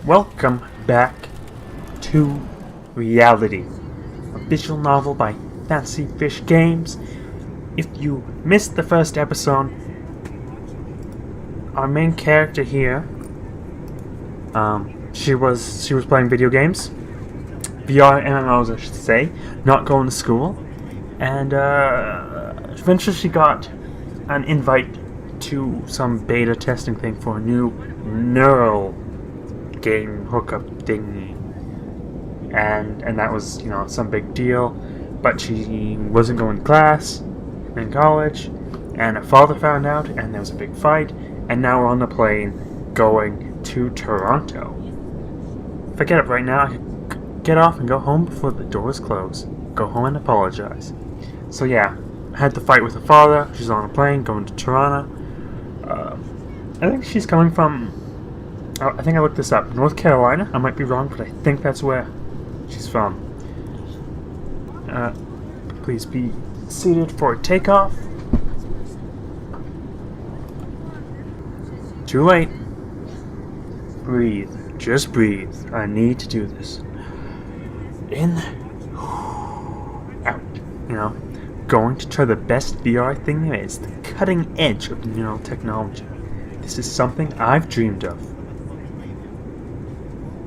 Welcome back to Reality, a visual novel by Fancy Fish Games. If you missed the first episode, our main character here, she was playing video games, VR MMOs I should say, not going to school, and eventually she got an invite to some beta testing thing for a new neural game hookup thingy, and that was, some big deal. But she wasn't going to class in college, and her father found out, and there was a big fight, and now we're on the plane going to Toronto. If I get up right now, I could get off and go home before the doors close. Go home and apologize. So yeah, I had to fight with her father. She's on a plane going to Toronto. I think she's coming from, I think I looked this up, North Carolina. I might be wrong, but I think that's where she's from. Please be seated for takeoff. Too late. Breathe. Just breathe. I need to do this. In. Out. Going to try the best VR thing there is. The cutting edge of neural technology. This is something I've dreamed of.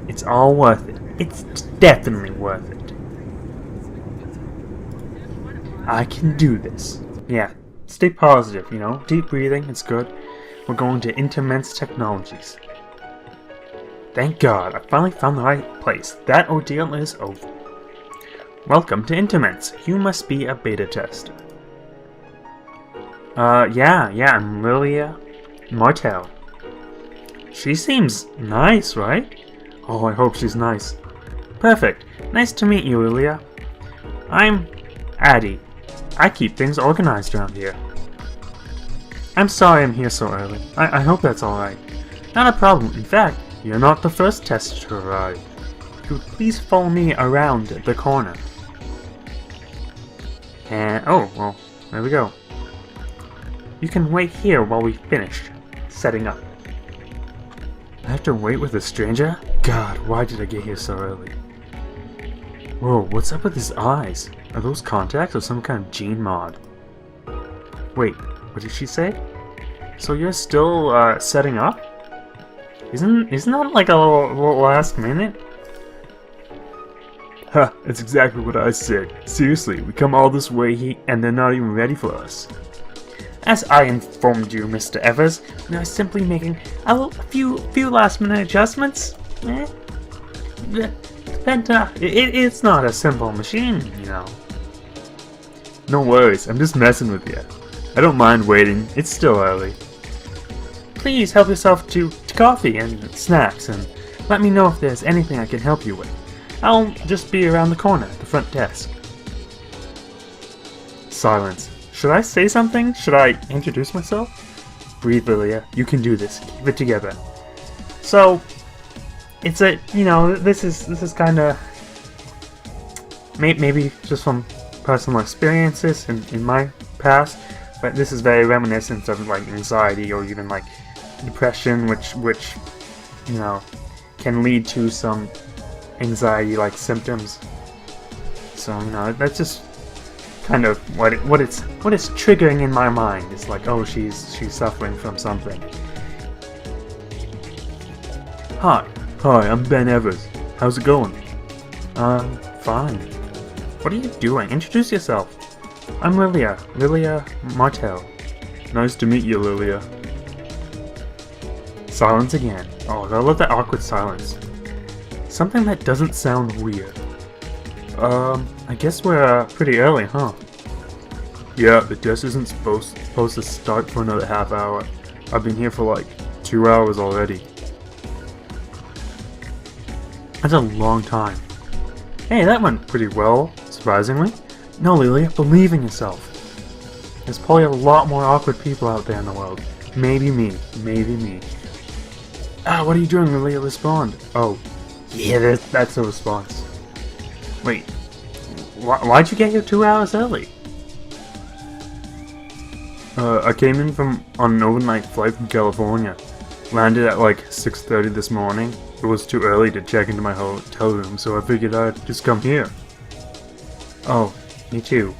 It's all worth it. It's definitely worth it. I can do this. Yeah, stay positive, Deep breathing, it's good. We're going to Intermense Technologies. Thank God, I finally found the right place. That ordeal is over. Welcome to Intermense. You must be a beta tester. Yeah, I'm Lilia Martel. She seems nice, right? Oh, I hope she's nice. Perfect. Nice to meet you, Lilia. I'm Addie. I keep things organized around here. I'm sorry I'm here so early. I hope that's alright. Not a problem. In fact, you're not the first tester to arrive. If you would please follow me around the corner. And, oh, well, there we go. You can wait here while we finish setting up. I have to wait with a stranger? God, why did I get here so early? Whoa, what's up with his eyes? Are those contacts or some kind of gene mod? Wait, what did she say? So you're still, setting up? Isn't that like a little last minute? Ha, that's exactly what I said. Seriously, we come all this way and they're not even ready for us. As I informed you, Mr. Evers, we are simply making a few last-minute adjustments. It's not a simple machine, No worries, I'm just messing with you. I don't mind waiting, it's still early. Please help yourself to coffee and snacks, and let me know if there's anything I can help you with. I'll just be around the corner at the front desk. Silence. Should I say something? Should I introduce myself? Breathe, Lilia. You can do this. Keep it together. So, it's a, this is kind of, maybe just from personal experiences in my past, but this is very reminiscent of like anxiety or even like depression, which can lead to some anxiety-like symptoms. So that's just kind of what it's triggering in my mind. It's like, oh, she's suffering from something. Hi, I'm Ben Evers. How's it going? Fine. What are you doing? Introduce yourself. I'm Lilia Martel. Nice to meet you, Lilia. Silence again. Oh, I love that awkward silence. Something that doesn't sound weird. I guess we're pretty early, huh? Yeah, the test isn't supposed to start for another half hour. I've been here for like 2 hours already. That's a long time. Hey, that went pretty well, surprisingly. No, Lilia, believe in yourself. There's probably a lot more awkward people out there in the world. Maybe me. What are you doing, Lilia? Respond. Oh, yeah, that's a response. Wait, why'd you get here 2 hours early? I came in on an overnight flight from California. Landed at like 6:30 this morning. it was too early to check into my hotel room, so I figured I'd just come here. Oh, me too.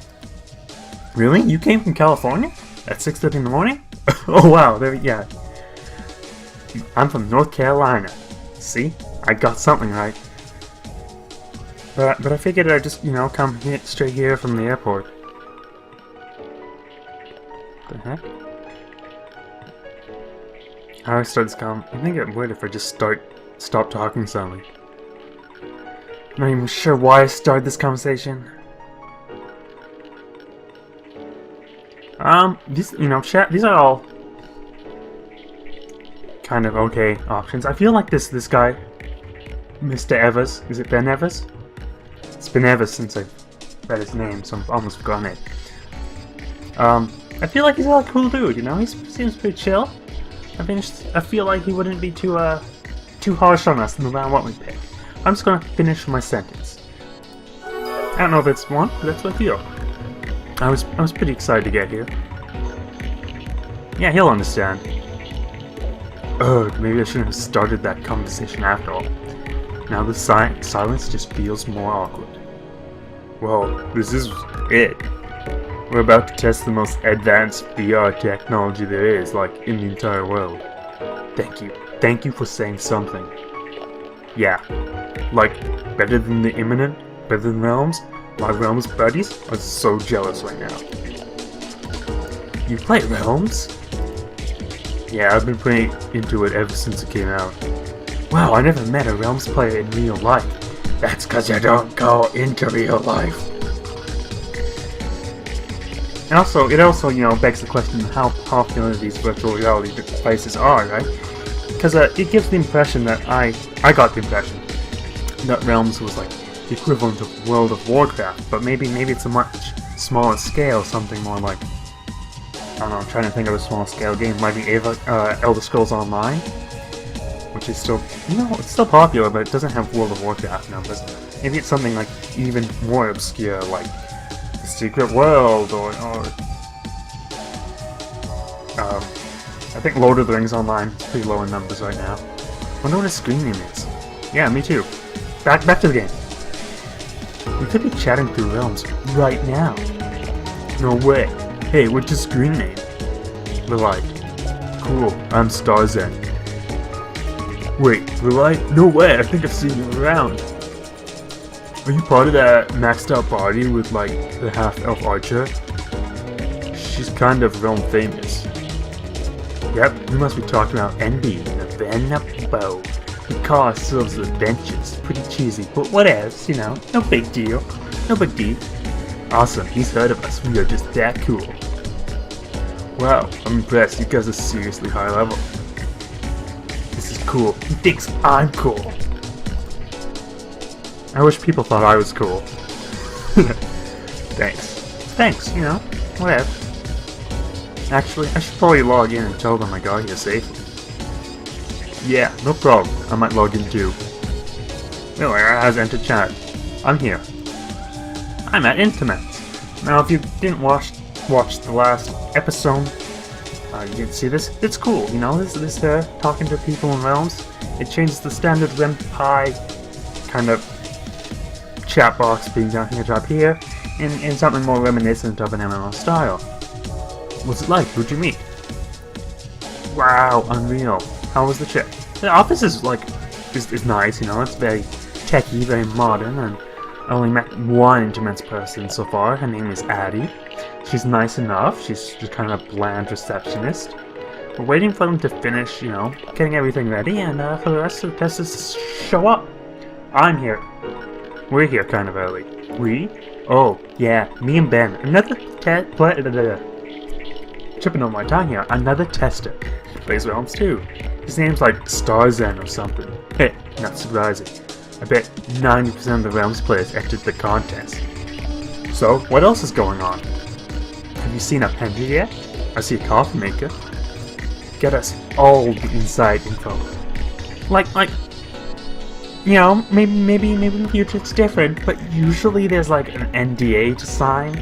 Really? You came from California? At 6:30 in the morning? Oh wow, yeah. I'm from North Carolina. See? I got something right. But I figured I'd just, come straight here from the airport. The heck? How do I start this I think it would if I just stop talking suddenly. I'm not even sure why I started this conversation. These, chat, these are all kind of okay options. I feel like this guy, Mr. Evers, is it Ben Evers? It's been ever since I read his name, so I've almost forgotten it. I feel like he's a cool dude, He seems pretty chill. I feel like he wouldn't be too harsh on us no matter what we pick. I'm just gonna finish my sentence. I don't know if it's one, but that's what I feel. I was pretty excited to get here. Yeah, he'll understand. Ugh, maybe I shouldn't have started that conversation after all. Now the silence just feels more awkward. Well, this is it. We're about to test the most advanced VR technology there is, in the entire world. Thank you. Thank you for saying something. Yeah. Better than the Imminent? Better than Realms? My Realms buddies are so jealous right now. You play Realms? Yeah, I've been playing into it ever since it came out. Wow, I never met a Realms player in real life. That's cause you don't go into real life. And also, it also, begs the question of how popular these virtual reality devices are, right? Because it gives the impression that I got the impression that Realms was the equivalent of World of Warcraft, but maybe it's a much smaller scale, something more like, I don't know, I'm trying to think of a small scale game, like the Elder Scrolls Online, which is still, it's still popular, but it doesn't have World of Warcraft numbers. Maybe it's something even more obscure, like The Secret World, or I think Lord of the Rings Online is pretty low in numbers right now. I wonder what his screen name is. Yeah, me too. Back to the game. We could be chatting through Realms right now. No way. Hey, what's your screen name? Relight. Cool, I'm Starzen. Wait, Relight? No way, I think I've seen you around. Are you part of that maxed out party with the half-elf archer? She's kind of realm famous. Yep, we must be talking about NB, the Venabo. We call ourselves adventures. Pretty cheesy, but whatevs, no big deal. No big deal. Awesome, he's heard of us. We are just that cool. Wow, I'm impressed. You guys are seriously high level. This is cool. He thinks I'm cool. I wish people thought I was cool. Thanks, whatever. Actually, I should probably log in and tell them I got here safely. Yeah, no problem. I might log in too. Miller has entered chat. I'm here. I'm at Intimates. Now, if you didn't watch the last episode, you didn't see this. It's cool, this talking to people in Realms. It changes the standard RemPie kind of chat box being down here, top here, in something more reminiscent of an MMO style. What's it like? Who'd you meet? Wow, unreal. How was the trip? The office is is nice, it's very techy, very modern, and I only met one Intimates person so far. Her name is Addie. She's nice enough. She's just kind of a bland receptionist. We're waiting for them to finish, getting everything ready, and for the rest of the testers to show up. I'm here. We're here kind of early. We? Oh, yeah, me and Ben. Another tripping on my tongue here. Another tester. He plays Realms too. His name's Starzen or something. Heh, not surprising. I bet 90% of the Realms players entered the contest. So, what else is going on? Have you seen a pendant yet? I see a coffee maker. Get us all the inside info. Maybe in the future it's different, but usually there's an NDA to sign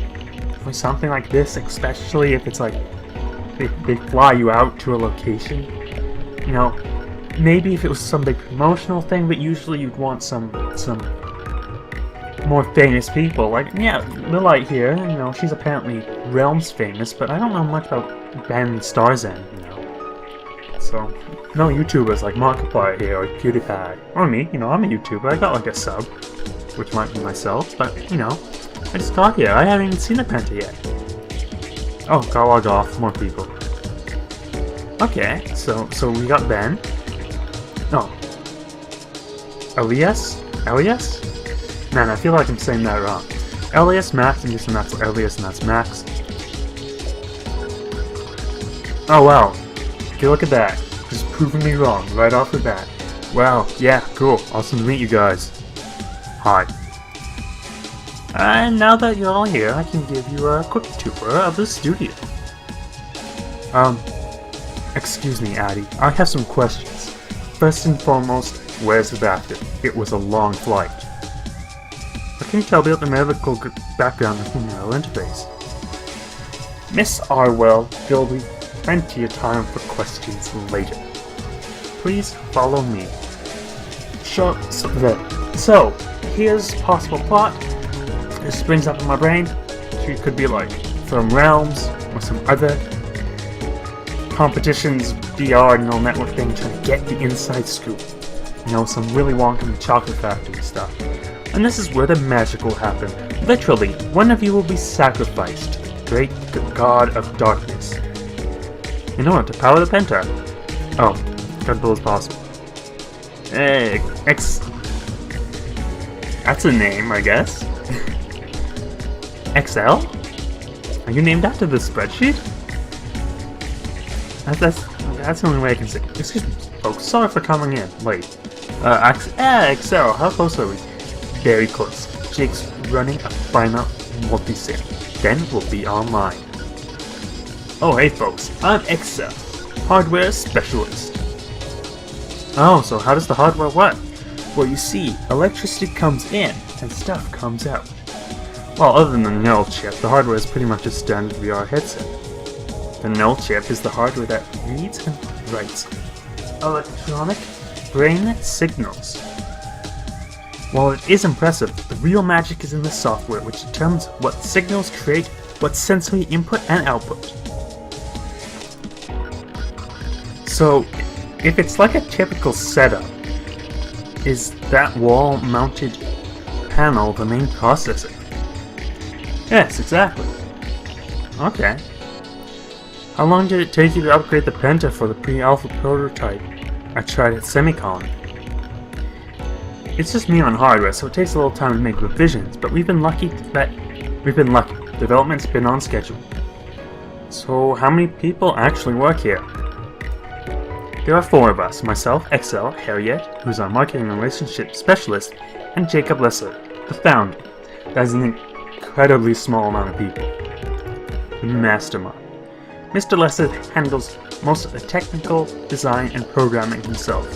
for something like this, especially if it's they fly you out to a location. maybe if it was some big promotional thing, but usually you'd want some more famous people. Like, yeah, the light here, you know, she's apparently Realms famous, but I don't know much about Ben Starzan, you know. So, no YouTubers like Markiplier here, or PewDiePie, or me, you know, I'm a YouTuber, I got like a sub, which might be myself, but, you know, I just got here, I haven't even seen the Penta yet. Oh, got logged off, more people. Okay, so we got Ben. Oh. Elias? Elias? Man, I feel like I'm saying that wrong. Elias, Max, and this and that's Elias, and that's Max. Oh wow. Okay, look at that. Just proving me wrong right off the bat. Wow, yeah, cool. Awesome to meet you guys. Hi. And now that you're all here, I can give you a quick tour of the studio. Excuse me, Addy. I have some questions. First and foremost, where's the bathroom? It was a long flight. What can you tell me about the medical background of the neural interface? Miss Arwell, there'll be plenty of time for questions later. Please follow me. Sure, so here's possible plot. This springs up in my brain. She could be like from Realms or some other competitions, VR, neural network thing, trying to get the inside scoop. You know, some Willy Wonka and Chocolate Factory stuff. And this is where the magic will happen. Literally, one of you will be sacrificed. Great God of Darkness. In order to power the Penta. Oh, credible as possible. Hey, that's a name, I guess. XL? Are you named after this spreadsheet? That's the only way I can say. Excuse me, folks. Sorry for coming in late. XL. How close are we? Very close. Jake's running a final multi-sim. Then we'll be online. Oh, hey, folks. I'm XL, hardware specialist. Oh, so how does the hardware work? Well, you see, electricity comes in and stuff comes out. Well, other than the neural chip, the hardware is pretty much a standard VR headset. The neural chip is the hardware that reads and writes electronic brain signals. While it is impressive, the real magic is in the software, which determines what signals create what sensory input and output. So, if it's like a typical setup, is that wall-mounted panel the main processor? Yes, exactly. Okay. How long did it take you to upgrade the Penta for the pre-alpha prototype I tried at Semicolon? It's just me on hardware, so it takes a little time to make revisions, but we've been lucky. Development's been on schedule. So how many people actually work here? There are 4 of us, myself, XL, Harriet, who's our marketing relationship specialist, and Jacob Lessard, the founder. That is an incredibly small amount of people. The mastermind. Mr. Lessard handles most of the technical design and programming himself.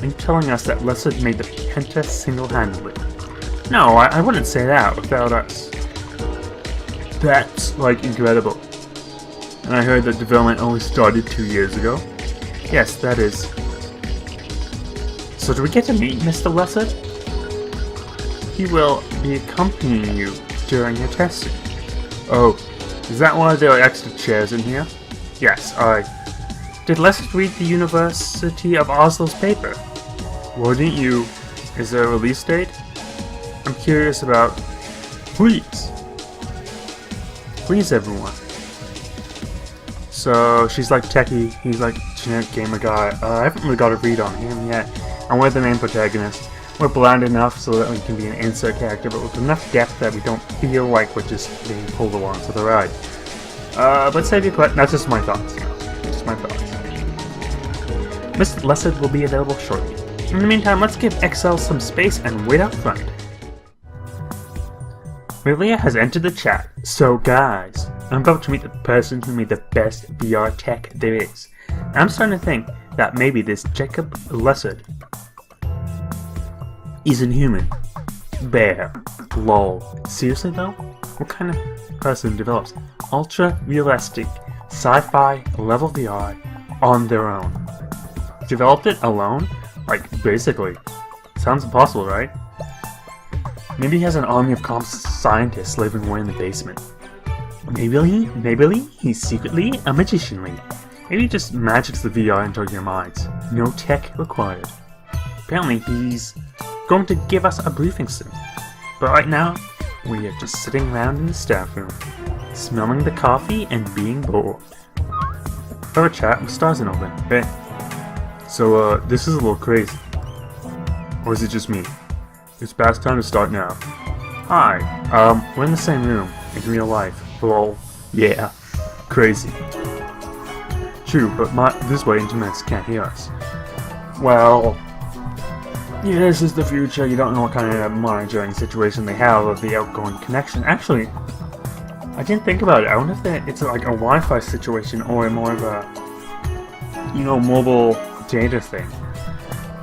Are you telling us that Lessard made the Penta single-handedly? No, I wouldn't say that without us. That's, like, incredible. And I heard that development only started 2 years ago. Yes, that is. So do we get to meet Mr. Lessard? He will be accompanying you during your testing. Oh, is that why there are extra chairs in here? Yes, Did Lessard read the University of Oslo's paper? Wouldn't you? Is there a release date? I'm curious about... Please! Please, everyone. So, she's like techie, he's like generic gamer guy. I haven't really got a read on him yet. And we're the main protagonist. We're bland enough so that we can be an insert character, but with enough depth that we don't feel like we're just being pulled along for the ride. But save your question. That's just my thoughts. Just my thoughts. Mr. Lessard will be available shortly. In the meantime, let's give XL some space and wait out front. Maria has entered the chat. So guys, I'm about to meet the person who made the best VR tech there is. And I'm starting to think that maybe this Jacob Lessard isn't human. Bear. Lol. Seriously though? What kind of person develops ultra realistic sci-fi level VR on their own? developed it alone? Like, basically. Sounds impossible, right? Maybe he has an army of scientists living away in the basement. Maybe he's secretly a magicianly. Maybe he just magics the VR into your minds. No tech required. Apparently he's going to give us a briefing soon. But right now, we are just sitting around in the staff room, smelling the coffee and being bored. Have a chat with Stars and Open. Hey. So, this is a little crazy. Or is it just me? It's past time to start now. Hi, we're in the same room, in real life. Lol. Yeah. Crazy. True, but this way intimates can't hear us. Well, yeah, this is the future. You don't know what kind of monitoring situation they have of the outgoing connection. Actually, I didn't think about it. I wonder if it's like a Wi-Fi situation or more of a, mobile data thing.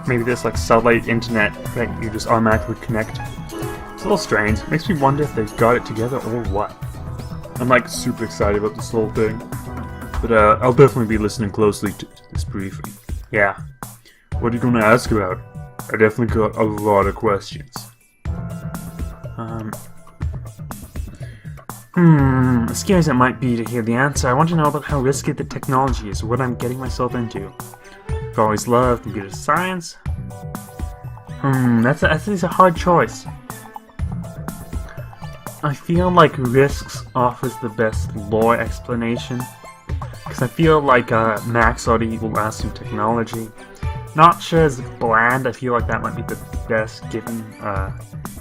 Maybe this like satellite internet that you just automatically connect. It's a little strange. Makes me wonder if they've got it together or what. I'm like super excited about this whole thing. But I'll definitely be listening closely to this briefing. Yeah. What are you going to ask about? I definitely got a lot of questions. As scary as it might be to hear the answer, I want to know about how risky the technology is, what I'm getting myself into. I've always loved computer science. That's a hard choice. I feel like Risks offers the best lore explanation. Because I feel like Max already will ask some technology. Not sure as bland, I feel like that might be the best given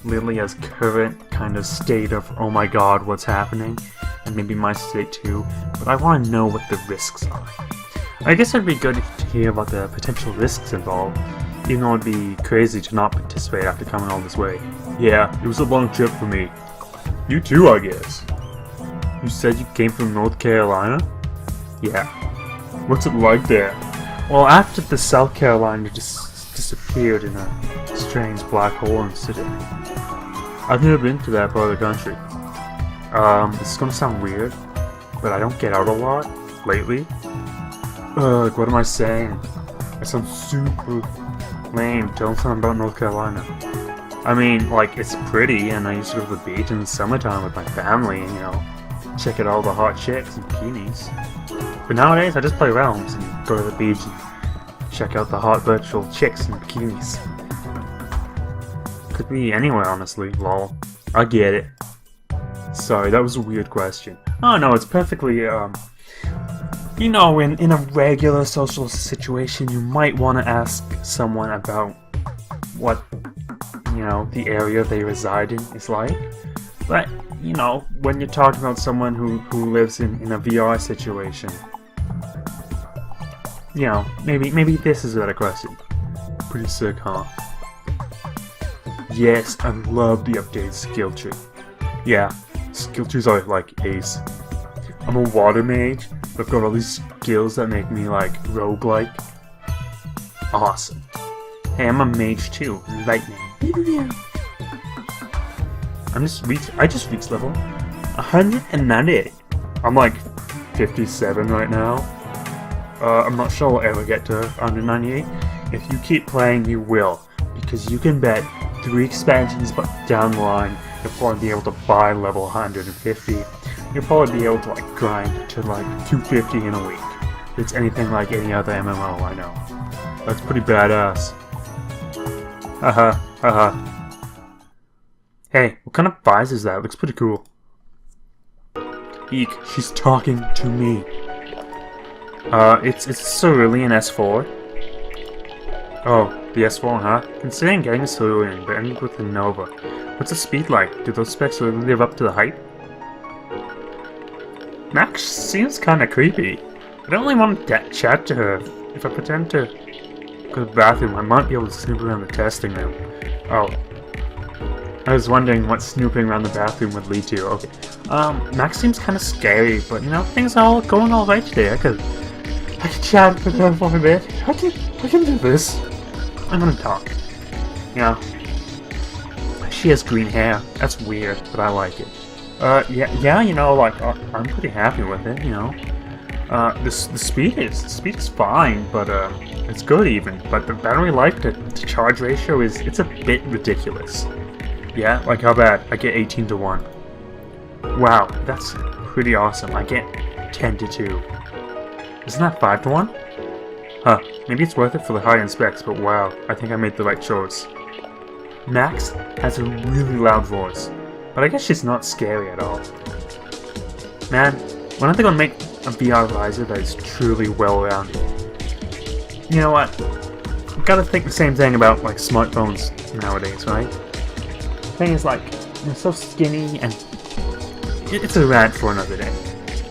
Lilia's current kind of state of oh my god, what's happening? And maybe my state too, but I want to know what the risks are. I guess it'd be good to hear about the potential risks involved, even though it'd be crazy to not participate after coming all this way. Yeah, it was a long trip for me. You too, I guess. You said you came from North Carolina? Yeah. What's it like there? Well, after the South Carolina just disappeared in a strange black hole in the city. I've never been to that part of the country. This is gonna sound weird, but I don't get out a lot lately. Like, what am I saying? I sound super lame telling something about North Carolina. I mean, like, it's pretty, and I used to go to the beach in the summertime with my family, and, check out all the hot chicks and bikinis. But nowadays, I just play realms and go to the beach and check out the hot virtual chicks in bikinis. Could be anywhere, honestly, lol. I get it. Sorry, that was a weird question. Oh no, it's perfectly, in a regular social situation, you might want to ask someone about what, the area they reside in is like. But, when you're talking about someone who lives in a VR situation, maybe this is a better question. Pretty sick, huh? Yes, I love the updated skill tree. Yeah, skill trees are like ace. I'm a water mage, but I've got all these skills that make me like roguelike. Awesome. Hey, I'm a mage too. Lightning. I just reached level 198. I'm like 57 right now. I'm not sure I'll ever get to 198. If you keep playing, you will, because you can bet 3 expansions down the line, you'll probably be able to buy level 150. You'll probably be able to like grind to like 250 in a week. If it's anything like any other MMO I know. That's pretty badass. Haha, haha. Hey, what kind of visor is that? It looks pretty cool. Eek, she's talking to me. It's Cerulean S4. Oh, the S4, huh? Considering getting a Cerulean, but ended with a Nova. What's the speed like? Do those specs really live up to the hype? Max seems kinda creepy. I don't really want to chat to her. If I pretend to go to the bathroom, I might be able to snoop around the testing room. Oh. I was wondering what snooping around the bathroom would lead to. Okay. Max seems kinda scary, but things are all going alright today. I could chat with her for a bit. I can do this. I'm gonna talk. She has green hair. That's weird, but I like it. Yeah, I'm pretty happy with it, The speed is fine, but it's good even. But the battery life to charge ratio it's a bit ridiculous. Yeah, like how bad? I get 18 to 1. Wow, that's pretty awesome. I get 10 to 2. Isn't that 5 to 1? Huh, maybe it's worth it for the high-end specs, but wow, I think I made the right choice. Max has a really loud voice, but I guess she's not scary at all. Man, when are they gonna make a VR visor that is truly well-rounded? You know what? I've gotta think the same thing about like smartphones nowadays, right? The thing is, like, they're so skinny, and it's a rant for another day.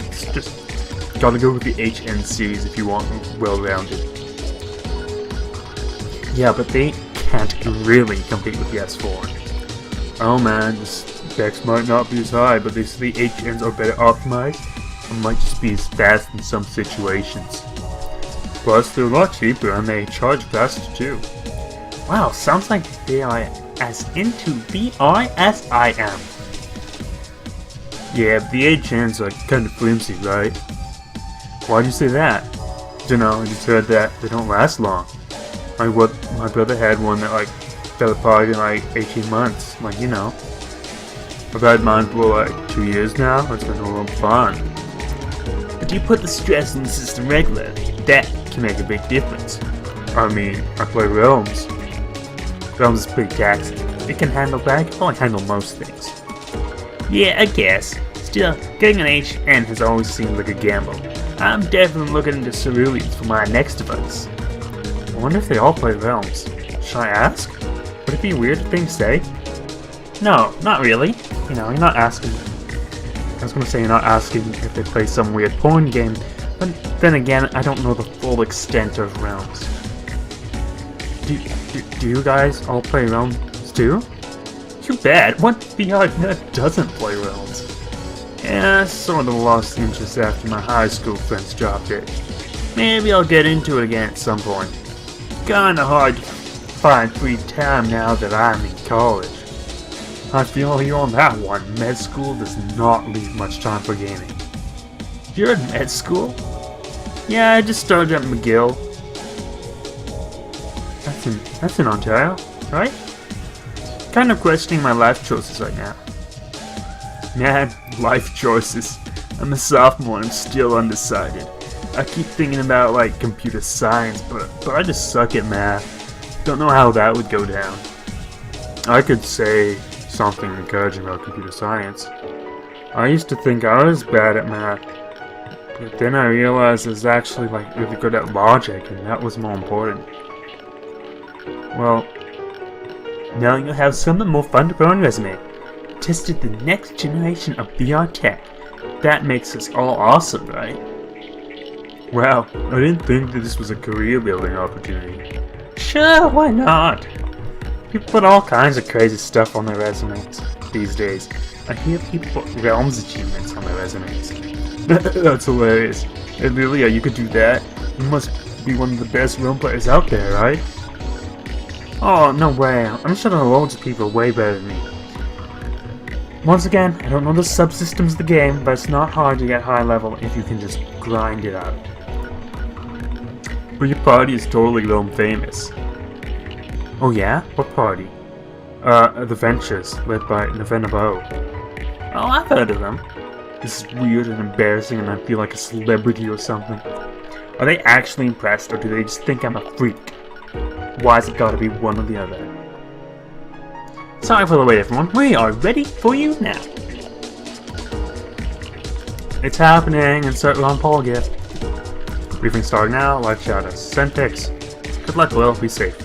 It's just gotta go with the HN series if you want well-rounded. Yeah, but they can't really compete with the S4. Oh man, the specs might not be as high, but they say the HNs are better optimized and might just be as fast in some situations. Plus, they're a lot cheaper and they charge faster too. Wow, sounds like they are as into VR as I am. Yeah, but the HNs are kind of flimsy, right? Why'd you say that? Dunno, I just heard that they don't last long. Like what my brother had one that like fell apart in like 18 months. Like, you know. I've had mine for like 2 years now. It's been a lot of fun. But you put the stress in the system regularly. That can make a big difference. I mean, I play Realms. Realms is pretty taxing. It can handle that. It can probably handle most things. Yeah, I guess. Still, getting an HN has always seemed like a gamble. I'm definitely looking into ceruleans for my next device. I wonder if they all play Realms. Should I ask? Would it be a weird thing to say? No, not really. You know, you're not asking. I was gonna say you're not asking if they play some weird porn game, but then again, I don't know the full extent of Realms. Do you guys all play Realms too? Too bad. What VR nerd doesn't play Realms? Yeah, I sort of lost interest after my high school friends dropped it. Maybe I'll get into it again at some point. Kinda hard to find free time now that I'm in college. I feel you on that one. Med school does not leave much time for gaming. You're in med school? Yeah, I just started at McGill. That's in Ontario, right? Kind of questioning my life choices right now. Man, life choices. I'm a sophomore and I'm still undecided. I keep thinking about like computer science, but I just suck at math. Don't know how that would go down. I could say something encouraging about computer science. I used to think I was bad at math, but then I realized I was actually like really good at logic, and that was more important. Well, now you have something more fun to put on your resume. Tested the next generation of VR tech. That makes us all awesome, right? Wow, I didn't think that this was a career building opportunity. Sure, why not? People put all kinds of crazy stuff on their resumes these days. I hear people put Realms achievements on their resumes. That's hilarious. Hey Lilia, you could do that? You must be one of the best Realm players out there, right? Oh, no way. I'm sure there are loads of people way better than me. Once again, I don't know the subsystems of the game, but it's not hard to get high level if you can just grind it out. But your party is totally Realm famous. Oh yeah? What party? The Ventures, led by Navenabo. Oh, I've heard of them. This is weird and embarrassing and I feel like a celebrity or something. Are they actually impressed or do they just think I'm a freak? Why's it gotta be one or the other? Sorry for the wait everyone, we are ready for you now. It's happening, insert Ron Paul gift. Briefing starting now, live shout outs, send pics. Good luck Will, be safe.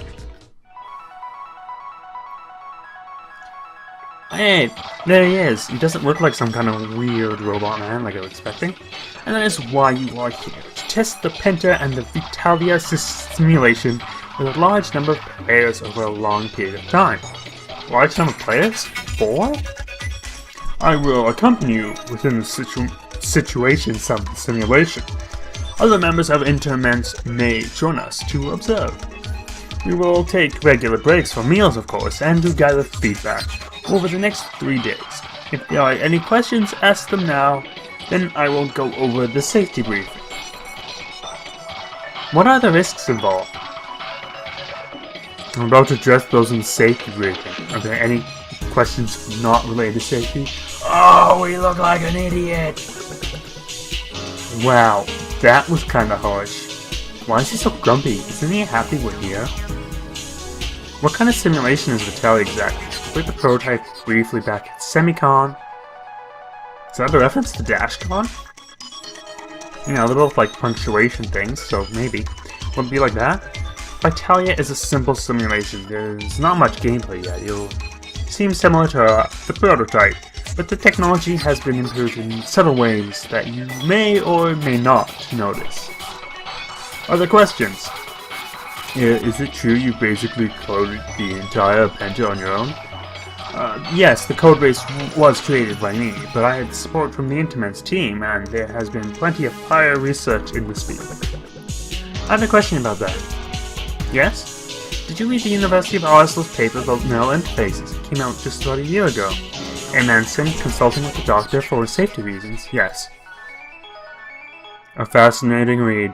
Hey, there he is. He doesn't look like some kind of weird robot man like I was expecting. And that is why you are here, to test the Penta and the Vitalia simulation with a large number of players over a long period of time. Large number of players? 4? I will accompany you within the situation simulation. Other members of Interments may join us to observe. We will take regular breaks for meals, of course, and to gather feedback over the next 3 days. If there are any questions, ask them now, then I will go over the safety briefing. What are the risks involved? I'm about to address those in the safety briefing. Are there any questions not related to safety? Oh, we look like an idiot! Wow, that was kinda harsh. Why is he so grumpy? Isn't he happy we're here? What kind of simulation is Vitaly exactly? We played the prototype briefly back at Semicon. Is that a reference to DashCon? You know, they're both like punctuation things, so maybe. Would it be like that? Vitalia is a simple simulation. There's not much gameplay yet. It'll seem similar to the prototype, but the technology has been improved in subtle ways that you may or may not notice. Other questions? Is it true you basically coded the entire Penta on your own? Yes, the codebase was created by me, but I had support from the Intimates team, and there has been plenty of prior research in this field. I have a question about that. Yes? Did you read the University of Oslo's paper about neural interfaces? It came out just about a year ago. And Manson consulting with the doctor for safety reasons? Yes. A fascinating read.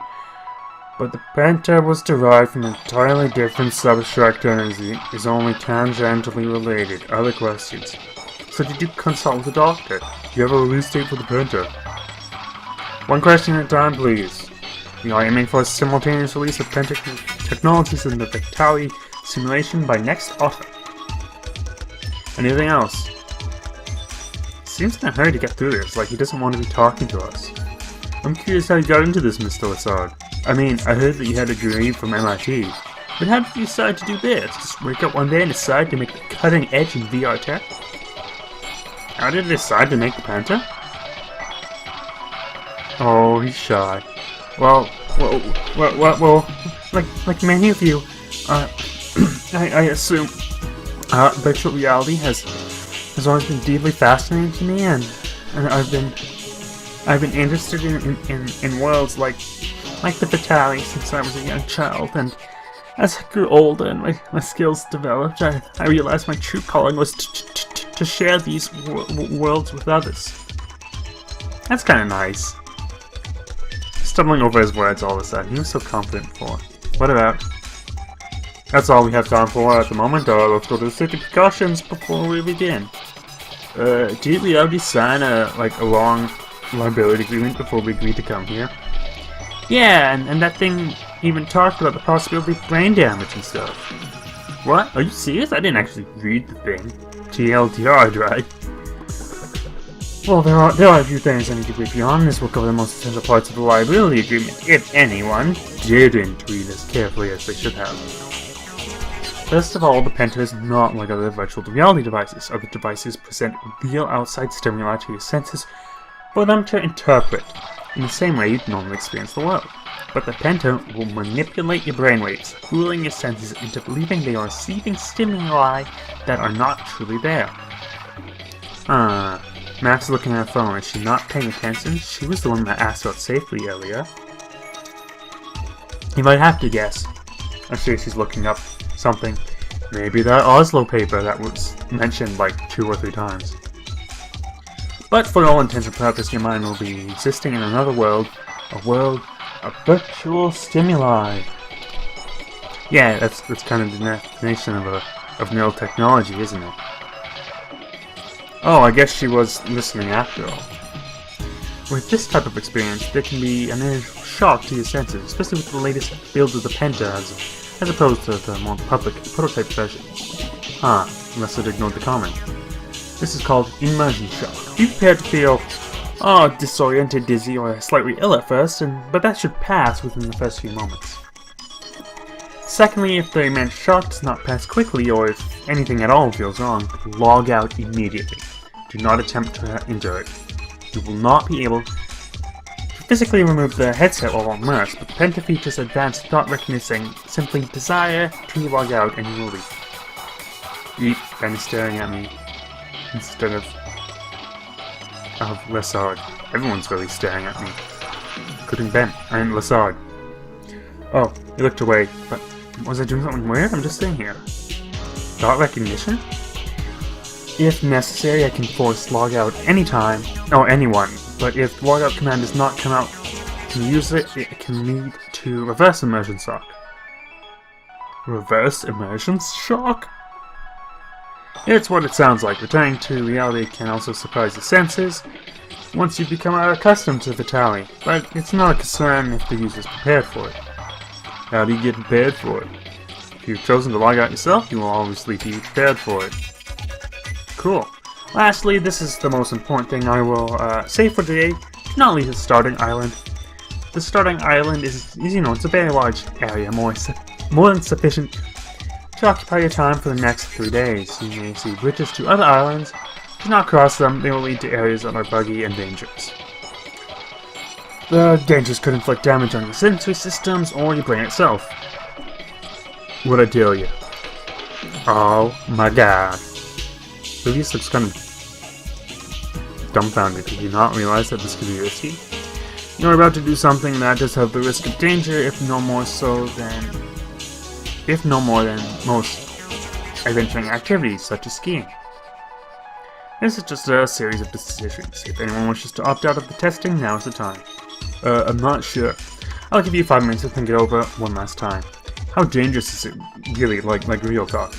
But the Penta was derived from an entirely different substrate energy, is only tangentially related. Other questions? So did you consult with the doctor? Do you have a release date for the Penta? One question at a time, please. We are aiming for a simultaneous release of Penta technologies in the Vitaly simulation by next autumn. Anything else? Seems in a hurry to get through this, like he doesn't want to be talking to us. I'm curious how you got into this, Mr. Lessard. I mean, I heard that you had a degree from MIT, but how did you decide to do this? Just wake up one day and decide to make the cutting edge in VR tech? How did you decide to make the Penta? Oh, he's shy. Well, like many of you, I assume, virtual reality has always been deeply fascinating to me, and I've been interested in worlds like the Vitaly since I was a young child, and as I grew older and my skills developed, I realized my true calling was to share these worlds with others. That's kind of nice. Stumbling over his words all of a sudden. He was so confident before. What about? That's all we have time for at the moment. Let's go to the safety precautions before we begin. Did we already sign a long liability agreement before we agreed to come here? Yeah, and that thing even talked about the possibility of brain damage and stuff. What? Are you serious? I didn't actually read the thing. TLDR, right? Well, there are a few things I need to brief you on. This will cover the most essential parts of the liability agreement, if anyone didn't read as carefully as they should have. First of all, the Penta is not like other virtual reality devices. Other devices present real outside stimuli to your senses for them to interpret, in the same way you'd normally experience the world. But the Penta will manipulate your brainwaves, fooling your senses into believing they are receiving stimuli that are not truly there. Max is looking at her phone. Is she not paying attention? She was the one that asked about safety earlier. You might have to guess. I'm sure she's looking up something. Maybe that Oslo paper that was mentioned like 2 or 3 times. But for all intents and purposes, your mind will be existing in another world. A world of virtual stimuli. Yeah, that's kind of the definition of neural technology, isn't it? Oh, I guess she was listening after all. With this type of experience, there can be an initial shock to your senses, especially with the latest build of the Penta as opposed to the more public prototype version. Lessard ignored the comment. This is called immersion shock. Be prepared to feel, disoriented, dizzy, or slightly ill at first, but that should pass within the first few moments. Secondly, if the immense shock does not pass quickly, or if anything at all feels wrong, log out immediately. Do not attempt to endure it. You will not be able to physically remove the headset while immersed, but the Penta features advanced thought recognition. Simply desire to log out and you will leave. Yeep, Ben is staring at me instead of Lessard. Everyone's really staring at me, including Ben and Lessard. Oh, he looked away, but was I doing something weird? I'm just sitting here. Thought recognition? If necessary, I can force logout anytime, or anyone, but if logout command does not come out can use it, it can lead to reverse immersion shock. Reverse immersion shock? It's what it sounds like. Returning to reality can also surprise the senses once you become accustomed to Vitaly, but it's not a concern if the user is prepared for it. How do you get prepared for it? If you've chosen to log out yourself, you will obviously be prepared for it. Cool. Lastly, this is the most important thing I will say for today, not least the starting island. The starting island is, it's a very large area, more than sufficient to occupy your time for the next 3 days. You may see bridges to other islands. Do not cross them, they will lead to areas that are buggy and dangerous. The dangers could inflict damage on your sensory systems or your brain itself. What I tell you? Oh my god. Luis looks kind of dumbfounded. Did you not realize that this could be risky? You're about to do something that does have the risk of danger, if no more than most adventuring activities, such as skiing. This is just a series of decisions. If anyone wishes to opt out of the testing, now is the time. I'm not sure. I'll give you 5 minutes to think it over one last time. How dangerous is it really, like real talk?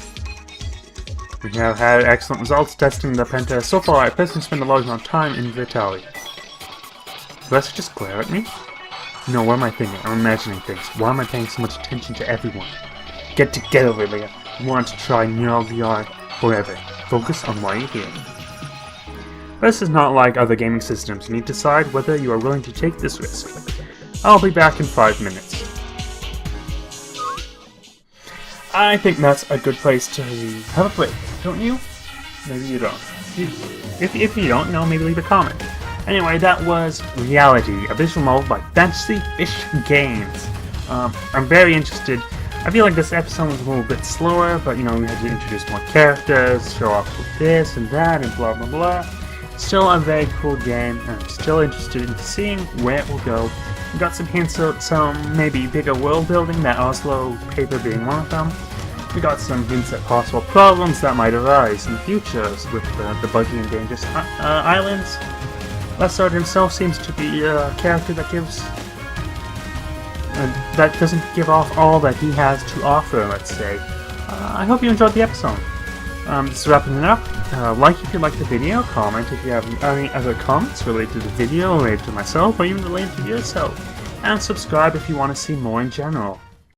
We have had excellent results testing the Penta. So far, I personally spend a large amount of time in Vitaly. Do I just glare at me? No, what am I thinking? I'm imagining things. Why am I paying so much attention to everyone? Get together, Lilia. You want to try neural VR forever. Focus on why you're here. This is not like other gaming systems. You need to decide whether you are willing to take this risk. I'll be back in 5 minutes. I think that's a good place to have a break, don't you? Maybe you don't. If you don't know, maybe leave a comment. Anyway, that was Reality, a visual novel by Fantasy Fish Games. I'm very interested. I feel like this episode was a little bit slower, but we had to introduce more characters, show off this and that, and blah blah blah. Still a very cool game, and I'm still interested in seeing where it will go. We got some hints of some maybe bigger world building, that Oslo paper being one of them. We got some hints at possible problems that might arise in the future with the buggy and dangerous islands. Lessard himself seems to be a character that doesn't give off all that he has to offer, let's say. I hope you enjoyed the episode. This is wrapping it up. Like if you liked the video, comment if you have any other comments related to the video, related to myself, or even related to yourself. And subscribe if you want to see more in general.